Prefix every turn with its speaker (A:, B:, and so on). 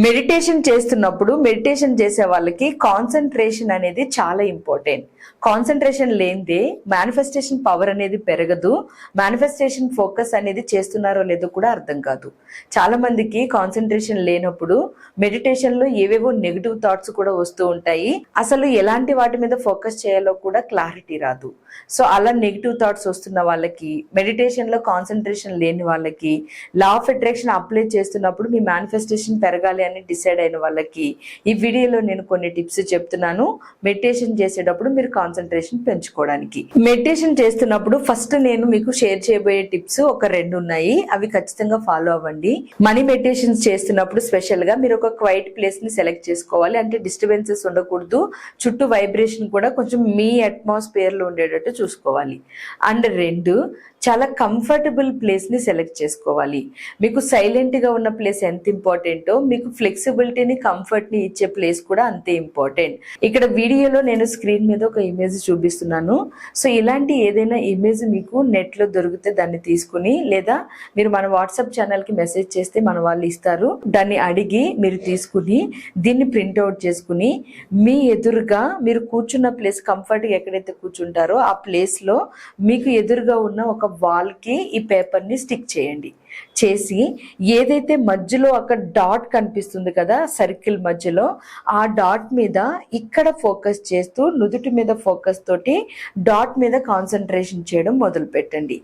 A: Meditation చేస్తున్నప్పుడు meditation చేసే వాళ్ళకి కాన్సన్ట్రేషన్ అనేది చాలా ఇంపార్టెంట్. కాన్సన్ట్రేషన్ లేనిదే మేనిఫెస్టేషన్ పవర్ అనేది పెరగదు. మేనిఫెస్టేషన్ ఫోకస్ అనేది చేస్తున్నారో లేదో కూడా అర్థం కాదు. చాలా మందికి కాన్సన్ట్రేషన్ లేనప్పుడు మెడిటేషన్లో ఏవేవో నెగిటివ్ థాట్స్ కూడా వస్తూ ఉంటాయి. అసలు ఎలాంటి వాటి మీద ఫోకస్ చేయాలో కూడా క్లారిటీ రాదు. సో అలా నెగిటివ్ థాట్స్ వస్తున్న వాళ్ళకి, మెడిటేషన్లో కాన్సన్ట్రేషన్ లేని వాళ్ళకి, లా ఆఫ్ అట్రాక్షన్ అప్లై చేస్తున్నప్పుడు మీ మేనిఫెస్టేషన్ పెరగాలి అని డిసైడ్ అయిన వాళ్ళకి ఈ వీడియోలో నేను కొన్ని టిప్స్ చెప్తున్నాను. మెడిటేషన్ చేసేటప్పుడు మీరు కాన్సన్ట్రేషన్ పెంచుకోవడానికి. మెడిటేషన్ చేస్తున్నప్పుడు ఫస్ట్ నేను మీకు షేర్ చేయబోయే టిప్స్ ఒక 2 ఉన్నాయి. అవి ఖచ్చితంగా ఫాలో అవ్వండి. మనీ మెడిటేషన్స్ చేస్తున్నప్పుడు స్పెషల్ గా మీరు ఒక క్వైట్ ప్లేస్ ని సెలెక్ట్ చేసుకోవాలి. అంటే డిస్టర్బెన్సెస్ ఉండకూడదు. చుట్టూ వైబ్రేషన్ కూడా కొంచెం మీ అట్మాస్ఫియర్ లో ఉండేటట్టు చూసుకోవాలి. అండ్ 2, చాలా కంఫర్టబుల్ ప్లేస్ ని సెలెక్ట్ చేసుకోవాలి. మీకు సైలెంట్ గా ఉన్న ప్లేస్ ఎంత ఇంపార్టెంటో మీకు ఫ్లెక్సిబిలిటీని, కంఫర్ట్ ని ఇచ్చే ప్లేస్ కూడా అంతే ఇంపార్టెంట్. ఇక్కడ వీడియోలో నేను స్క్రీన్ మీద ఒక ఇమేజ్ చూపిస్తున్నాను. సో ఇలాంటి ఏదైనా ఇమేజ్ మీకు నెట్ లో దొరికితే దాన్ని తీసుకుని, లేదా మీరు మన వాట్సాప్ ఛానల్ కి మెసేజ్ చేస్తే మన వాళ్ళు ఇస్తారు, దాన్ని అడిగి మీరు తీసుకుని దీన్ని ప్రింట్అవుట్ చేసుకుని మీ ఎదురుగా మీరు కూర్చున్న ప్లేస్, కంఫర్ట్ గా ఎక్కడైతే కూర్చుంటారో ఆ ప్లేస్ లో మీకు ఎదురుగా ఉన్న ఒక వాల్ కి ఈ పేపర్ ని స్టిక్ చేయండి. చేసి ఏదైతే మధ్యలో అక్కడ డాట్ కనిపిస్తుంది కదా, సర్కిల్ మధ్యలో, ఆ డాట్ మీద ఇక్కడ ఫోకస్ చేస్తూ నుదుటి మీద ఫోకస్ తోటి డాట్ మీద కాన్సన్ట్రేషన్ చేయడం మొదలు పెట్టండి.